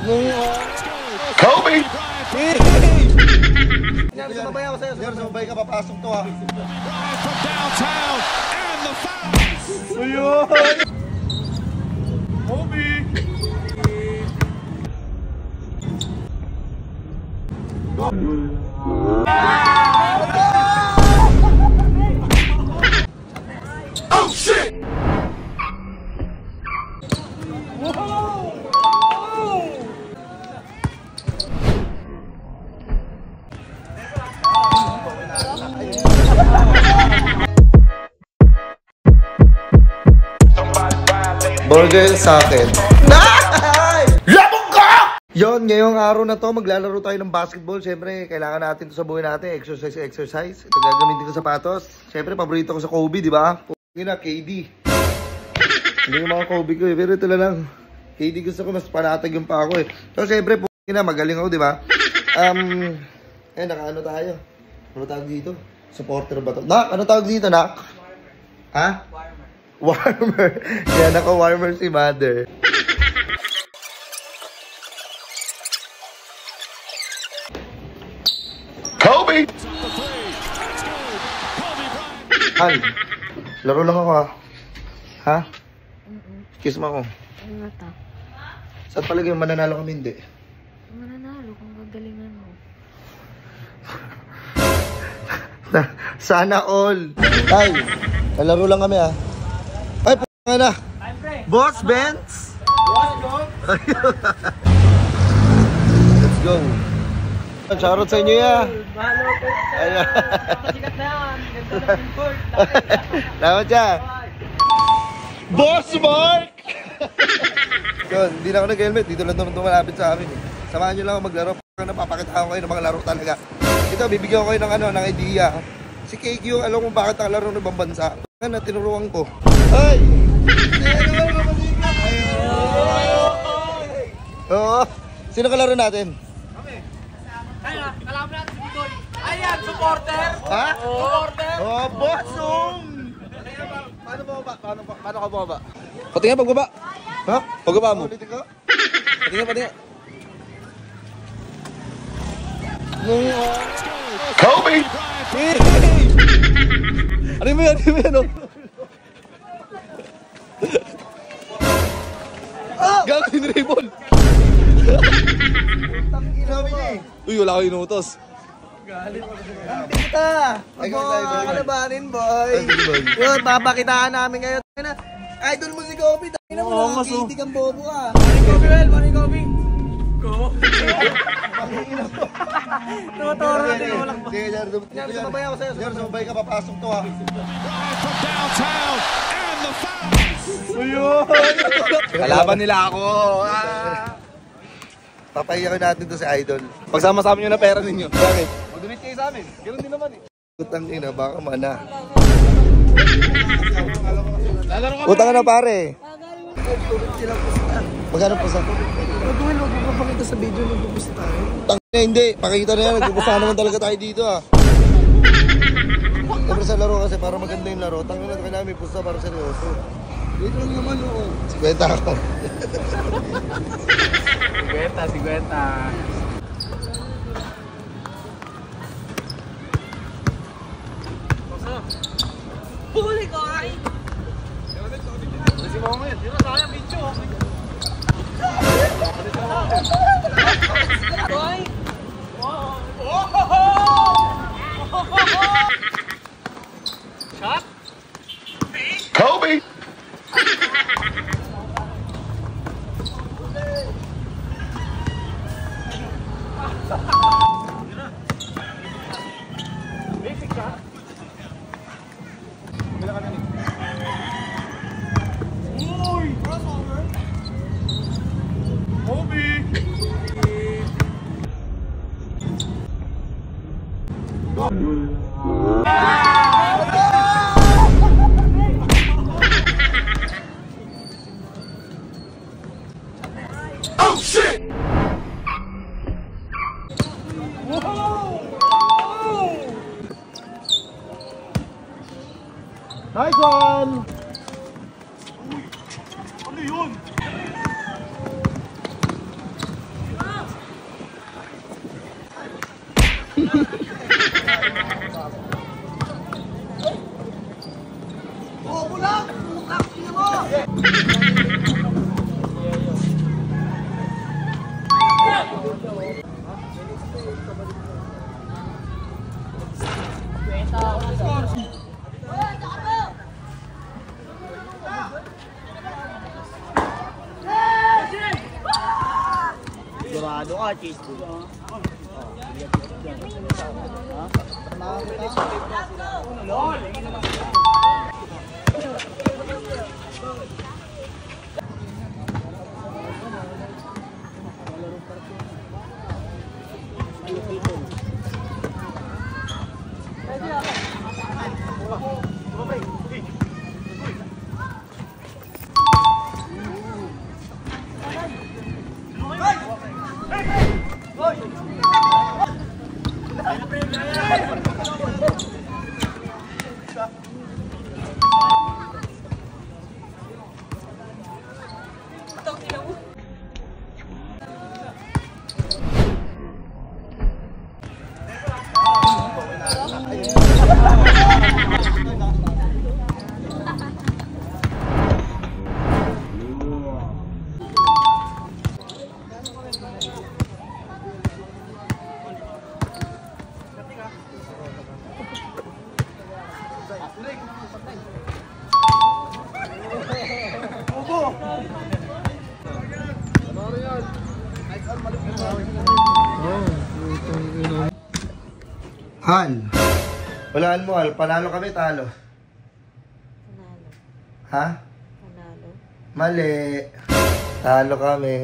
Kobe! Sumabay ako sa'yo. Sumabay ka, papasok to ha. From downtown and the foul! Ayun! Kobe! Oh shit! Burger sa akin. Labog ka! Yon, ngayong araw na to, maglalaro tayo ng basketball. Siyempre, kailangan natin to sa buhay natin. Exercise. Ito gagamitin ko sapatos. Siyempre, paborito ko sa Kobe, di ba? Pugin na, KD. Hindi yung mga Kobe ko eh. Pero ito lang. KD gusto ko, mas panatag yung pa ako eh. So, siyempre, pugin na, magaling ako, di ba? Nakaano tayo? Ano tawag dito? Supporter ba to? Nak, ano tawag dito, Nak? Ha? Warmer. Yan, naka-warmer si Mother. Kobe! Hal, laro lang ako ha. Ha? Kiss mo ako. Ano nga ta? Saan palagi yung mananalo kami hindi? Mananalo kung gagalingan mo. Sana all. Ay, laro lang kami ha. Ay, p***a na. Boss Benz. Let's go. Shoutout sa inyo ya. Mahalo po. Ayan. Sikat na yan. Ganda na yung court. Salamat siya. Boss Mark! Yun, hindi na ako nag-helmet. Dito lang naman malapit sa amin eh. Samahan nyo lang ako maglaro. Napapakita ko kayo ng mga laro talaga. Ito, bibigyan ko kayo ng idea. Si KQ yung alam kung bakit nakalaro ng ibang bansa. Na tinuruan ko. Ay! Oo. Sino kalaro natin? Kalaban natin si Bicol. Ayan, supporter. Ha? Supporter. Oh, bossong! Paano ka bumaba? Patingin pagbaba. Ha? Pagbaba mo. Ulitin ko? Patingin. Kobe! Ano mo yan? Gago yung dribble. Sabi niya eh. Uy, wala ko inutos. Kita! Kalabanin, boy! Yun, papakitaan namin ngayon. Idol mo si Kobe. Tangina mo, nakikitig ang bobo ka. Money Kobe. Go. Tumuturo natin yung walang. Sige, Jardo. Sumabay ako sa'yo. Sumabay ka, papasok to ha. From downtown and the foul! Kalaban nila ako. Papahiyakin natin to si Idol. Pagsama-sama nyo na pera ninyo. Bakit? Mag-donate kayo sa amin. Ganun din naman eh. Utang ina, baka mana. Lalaro ka. Utang ka na pare. Magkano po sa? Gawin mo, magpapakita sa video na bubusta tayo. Utang na hindi. Pakita na yan. Nagpupusta naman talaga tayo dito ha. Siyempre sa laro kasi para maganda yung laro. Utang na kailangan may pusta para seryoso. Dito lang naman oo. 50 ako. 50. Huli ko ay! Si Mama yan, dito sayang video. Boy! Shot! Kobe! Basic shot! Uy! Crossover! Kobe! Oh shit! Nice one! Ano yun? Sigurado ka, cheese po. Hal. Walaan mo, Hal. Panalo kami, talo. Panalo. Ha? Panalo. Mali. Talo kami.